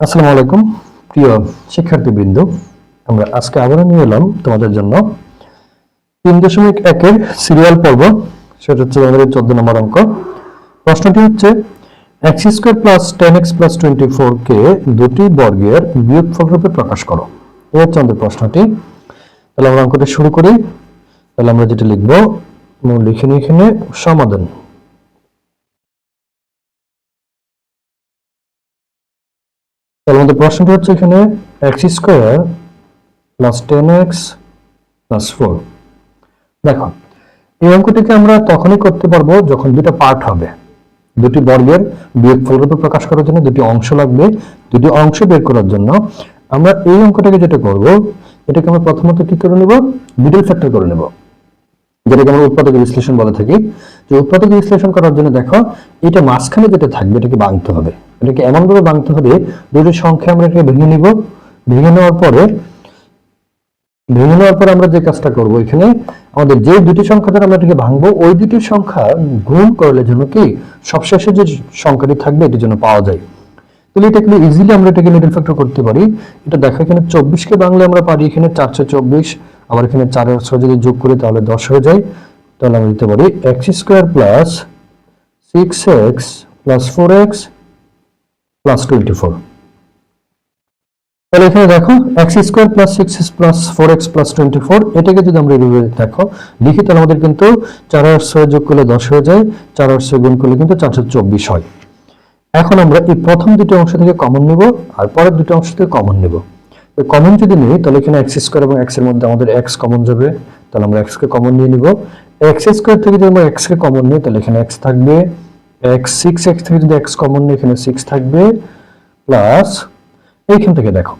আসসালামু আলাইকুম প্রিয় শিক্ষার্থীবৃন্দ, আমরা আজকে আবারও নিয়ে এলাম তোমাদের জন্য 3.1 এর সিরিয়াল পর্ব। সেটা হচ্ছে আমাদের 14 নম্বর অঙ্ক। প্রশ্নটি হচ্ছে x² + 10x + 24 কে দুটি বর্গের বিয়োগফল রূপে প্রকাশ করো। এই হচ্ছে আমাদের প্রশ্নটি। তাহলে আমরা অঙ্কটা শুরু করি। তাহলে আমরা যেটা লিখবো লিখে নিই এখানে সমাধান। তাহলে আমাদের প্রশ্নটি হচ্ছে এখানে x² + 10x + 4। দেখো, এই অঙ্কটিকে আমরা তখনই করতে পারবো যখন দুটো পার্ট হবে। দুটি বর্গের বিয়োগফল রূপে প্রকাশ করার জন্য দুটি অংশ লাগবে। দুটি অংশ বের করার জন্য আমরা এই অঙ্কটাকে যেটা করব, এটাকে আমরা প্রথমত কি করে নেব, মিডল ফ্যাক্টর করে নেব, যেটাকে আমরা উৎপাদক বিশ্লেষণ বলে থাকি। যে উৎপাদক বিশ্লেষণ করার জন্য দেখো, এটা মাঝখানে যেটা থাকবে এটাকে ভাঙতে হবে। এটাকে এমন ভাবে ভাঙতে হবে, দুটি সংখ্যা আমরা এটাকে ভেঙে নিব। ভেঙে নেওয়ার পরে আমরা যে কাজটা করব, এখানে আমাদের যে দুটি সংখ্যা দ্বারা আমরা এটাকে ভাঙবো, ওই দুটি সংখ্যা গুণ করলে যেন কি সবশেষে যে সংখ্যাটি থাকবে এটির জন্য পাওয়া যায়। তাহলে এটা কিন্তু ইজিলি আমরা এটাকে মিডল ফ্যাক্টর করতে পারি। এটা দেখো, এখানে 24 কে ভাঙলে আমরা পারি এখানে 424, আবার এখানে 4 আর 6 যদি যোগ করি তাহলে 10 হয়ে যায়। তাহলে আমরা দিতে পারি x² + 6x + 4x + 24। তাহলে এখানে দেখো x² + 6x + 4x + 24, এটাকে যদি আমরা এইভাবে দেখো লিখি, তাহলে আমাদের কিন্তু 4 আর 6 যোগ করলে 10 হয়ে যায়, 4 আর 6 গুণ করলে কিন্তু 424 হয়। এখন আমরা এই প্রথম দুটো অংশ থেকে কমন নেব আর পরের দুটো অংশ থেকে কমন নেব। তো কমন যদি নিই তাহলে এখানে x² এবং x এর মধ্যে আমাদের x কমন যাবে, তাহলে আমরা x কে কমন নিয়ে নিব। x² থেকে যদি আমরা x কে কমন নিই তাহলে এখানে x থাকবে, x6x থেকে যদি x কমন নিই এখানে 6 থাকবে, প্লাস এইখান থেকে দেখো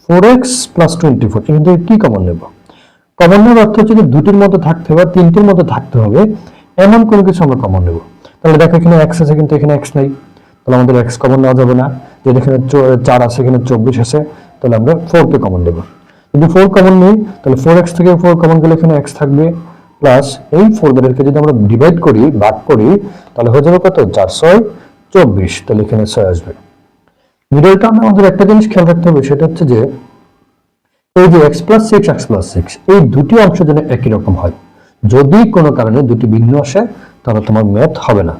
4x + 24, এখান থেকে কি কমন নেব? কমন নেওয়ার অর্থ হচ্ছে যে দুটির মধ্যে থাকতে হবে, তিনটির মধ্যে থাকতে হবে, এমন কোনো কিছু আমরা কমন নেব। তাহলে দেখো এখানে x আছে কিন্তু এখানে x নাই, তাহলে আমাদের x কমন নেওয়া যাবে না। যদি এখানে 4 আছে এখানে 24 আছে, তাহলে আমরা 4 কে কমন নেব। যদি 4 কমন নিই তাহলে 4x থেকে 4 কমন গেলে এখানে x থাকবে, প্লাস এই 4 দ্বারাকে যদি আমরা ডিভাইড করি, ভাগ করি, তাহলে হয়ে যাবে কত, 4 6 24, তাহলে এখানে 6 আসবে। মিডল টার্মে আমাদের একটা জিনিস খেয়াল রাখতে হবে, সেটা হচ্ছে যে এই যে x + 6 x + 6 এই দুটি অংশ যেন একই রকম হয়। যদি কোনো কারণে দুটি ভিন্ন আসে তাহলে তোমার ম্যাথ হবে না।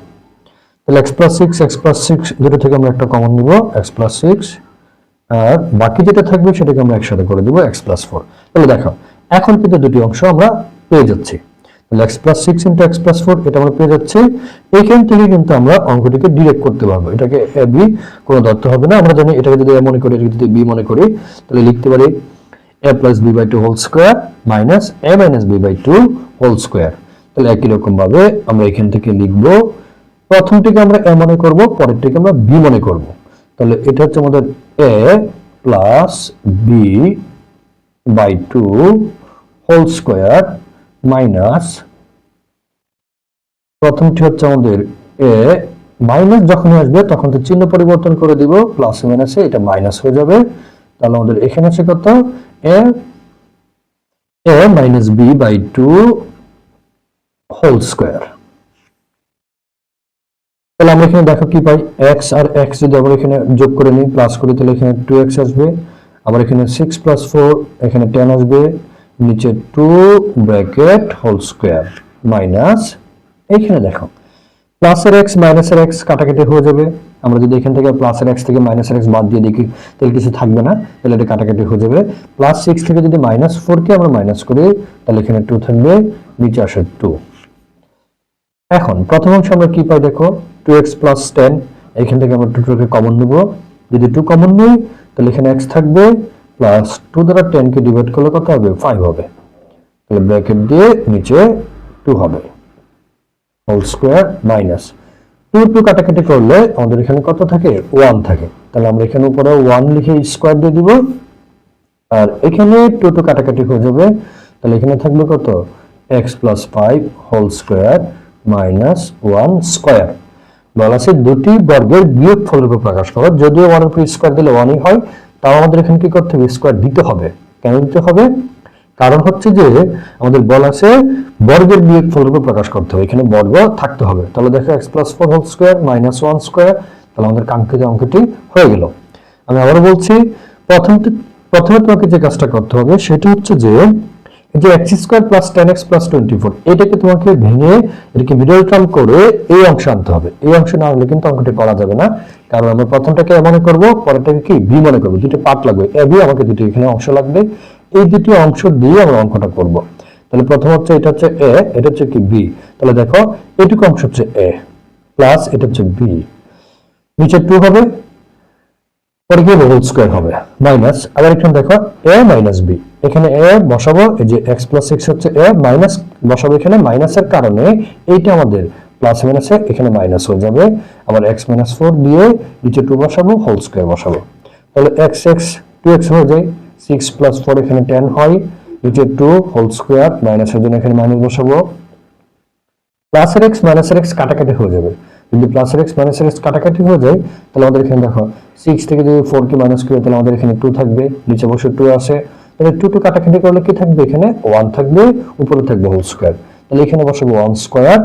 তাহলে x + 6 x + 6 দুটো থেকে আমরা একটা কমন নিব, x + 6, আর বাকি যেটা থাকবে সেটাকে আমরা একসাথে করে দেব x + 4। তাহলে দেখো এখন কিন্তু দুটি অংশ আমরা পেয়ে যাচ্ছি। তাহলে x + 6 × x + 4 এটা আমরা পেয়ে যাচ্ছি। এইখান থেকে কিন্তু আমরা অঙ্কটিকে ডিরেক্ট করতে পারবো। এটাকে a b কোনো ধরতে হবে না। আমরা জানি এটাকে যদি a মনে করি, যদি b মনে করি, তাহলে লিখতে পারি a + b/2 whole square minus a - b/2 whole square. তাহলে একই রকম ভাবে আমরা এখান থেকে লিখব, প্রথমটিকে আমরা a মনে করব, পরেরটিকে আমরা b মনে করব। তাহলে এটা হচ্ছে আমাদের a + b/2 whole square minus, প্রথমটি হচ্ছে আমাদের a, মাইনাস যখন আসবে তখন তো চিহ্ন পরিবর্তন করে দিব, প্লাস মাইনাসে এটা মাইনাস হয়ে যাবে। তাহলে আমাদের এখানে আছে কত, a - b/2 হোল স্কয়ার। তাহলে আমরা এখানে দেখো কি পাই, x আর x যদি আমরা এখানে যোগ করে নিই, প্লাস করি, তাহলে এখানে 2x আসবে, আবার এখানে 6 + 4 এখানে 10 আসবে, নিচে 2 ব্র্যাকেট হোল স্কয়ার মাইনাস, এইখানে দেখো প্লাসের x মাইনাসের x কাটাকাটি হয়ে যাবে। আমরা যদি এখান থেকে প্লাসের x থেকে মাইনাসের x বাদ দিয়ে দেখি তাহলে কিছু থাকবে না, তাহলে এটা কাটাকাটি হয়ে যাবে। +6 থেকে যদি -4 কে আমরা মাইনাস করি তাহলে এখানে 2 থাকবে, নিচে আসে 2। এখন প্রথম অংশ আমরা কি পাই দেখো, 2x + 10, এখান থেকে আমরা 2 কে কমন নেব। যদি 2 কমন নিই তাহলে এখানে x থাকবে, প্লাস 2 দ্বারা 10 কে ডিভাইড করলে কত হবে, 5 হবে। তাহলে ব্র্যাকেট দিয়ে নিচে 2 হবে, হোল স্কয়ার মাইনাস 2 কাটাকাটি করলে আমাদের এখানে কত থাকে, 1 থাকে। তাহলে আমরা এখানে উপরে 1 লিখে স্কয়ার দিয়ে দিব, আর এখানে 2 কাটাকাটি হয়ে যাবে। তাহলে এখানে থাকবে কত, x + 5 whole square minus 1 square. বলা আছে দুটি বর্গের বিয়োগফল রূপে প্রকাশ করো। যদিও 1 এর উপর স্কয়ার দিলে 1ই হয়, তাও আমাদের এখানে কি করতে হবে, স্কয়ার দিতে হবে। কেন দিতে হবে, কারণ হচ্ছে যে আমাদের বলা আছে বর্গের বিয়োগফল রূপে প্রকাশ করতে হবে, এখানে বর্গ থাকতে হবে। তাহলে দেখো x + 4 whole square minus 1 square, তাহলে আমাদের কাঙ্ক্ষিত অঙ্কটি হয়ে গেল। আমি আবারও বলছি, প্রথমে তোমাকে যে কাজটা করতে হবে সেটা হচ্ছে যে এই যে x square plus 10x plus 24 এটাকে তোমাকে ভেঙে এটাকে মিডল টার্ম করে এই অংশ আনতে হবে। এই অংশ না হলে কিন্তু অঙ্কটি করা যাবে না, কারণ আমরা প্রথমটাকে a মনে করব, পরেরটাকে কি b মনে করব। দুটো পার্ট লাগবে, a b, আমাকে দুটো এখানে অংশ লাগবে। এই দুটি অংশ দিয়ে আমরা অঙ্কটা করব। তাহলে প্রথম হচ্ছে এটা হচ্ছে a, এটা হচ্ছে কি b। তাহলে দেখো এইটুকু অংশ হচ্ছে a প্লাস এটা হচ্ছে b, নিচে 2 হবে, পরে কি হোল স্কয়ার হবে, মাইনাস আবার এখানে দেখো a মাইনাস b, এখানে a বসাবো, এই যে x প্লাস 6 হচ্ছে a, মাইনাস বসাবো এখানে, মাইনাসের কারণে এইটা আমাদের প্লাস মাইনাসে এখানে মাইনাস হয়ে যাবে। আবার x মাইনাস 4 দিয়ে নিচে 2 বসাবো, হোল স্কয়ার বসাবো। তাহলে x 2x হয়ে যায়, 6 প্লাস 4 এখানে 10 হয়, নিচে 2 হোল স্কয়ার, মাইনাসের জন্য এখানে মাইনাস বসাবো। প্লাসের x মাইনাসের x কাটাকাটি হয়ে যাবে। যদি প্লাসের x মাইনাসের x কাটাকাটি হয়ে যায় তাহলে আমাদের এখানে দেখো 6 থেকে যদি 4 কে মাইনাস করি তাহলে আমাদের এখানে 2 থাকবে, নিচে বসে 2 আসে, তাহলে 2 কাটাকাটি করলে কি থাকবে, এখানে 1 থাকবে, উপরে থাকবে হোল স্কয়ার। তাহলে এখানে বসাবো 1 স্কয়ার,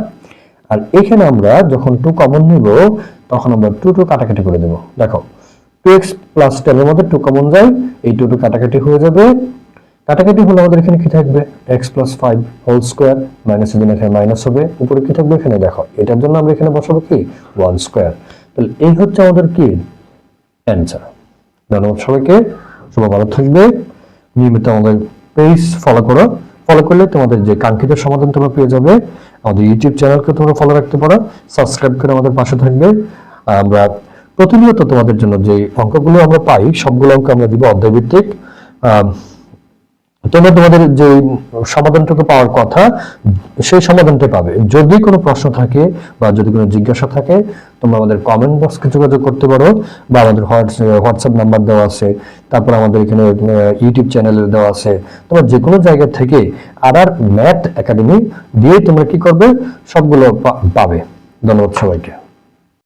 আর এখানে আমরা যখন 2 কমন নিব তখন আমরা 2 কাটাকাটি করে দেব। দেখো 2x প্লাস 10 এর মধ্যে 2 কমন যায়, এই 2 কাটাকাটি হয়ে যাবে। কাটাকাটি হলে আমাদের এখানে কি থাকবে, x প্লাস 5 হোল স্কয়ার, মাইনাসের জন্য এখানে মাইনাস হবে, উপরে কি থাকবে, এখানে দেখো এটার জন্য আমরা এখানে বসাবো কি 1 স্কয়ার। তাহলে এই হচ্ছে আমাদের কি অ্যানসার। ধন্যবাদ সবাইকে, সবাই ভালো থাকবে। নিয়মিত আমাদের পেজ ফলো করো, ফলো করলে তোমাদের যে কাঙ্ক্ষিত সমাধান তোমরা পেয়ে যাবে। আমাদের ইউটিউব চ্যানেলকে তোমরা ফলো রাখতে পারো, সাবস্ক্রাইব করে আমাদের পাশে থাকবে। আমরা প্রতিনিয়ত তোমাদের জন্য যে অঙ্কগুলো আমরা পাই সবগুলো অঙ্ক আমরা দিব অধ্যায়ভিত্তিক। তোমরা তোমাদের যে সমাধানটুকু পাওয়ার কথা সেই সমাধানটা পাবে। যদি কোনো প্রশ্ন থাকে বা যদি কোনো জিজ্ঞাসা থাকে তোমরা আমাদের কমেন্ট বক্সে যোগাযোগ করতে পারো, বা আমাদের হোয়াটসঅ্যাপ নাম্বার দেওয়া আছে, তারপর আমাদের এখানে ইউটিউব চ্যানেলে দেওয়া আছে। তোমরা যে কোনো জায়গা থেকে আর ম্যাথ একাডেমি দিয়ে তোমরা কি করবে, সবগুলো পাবে। ধন্যবাদ সবাইকে।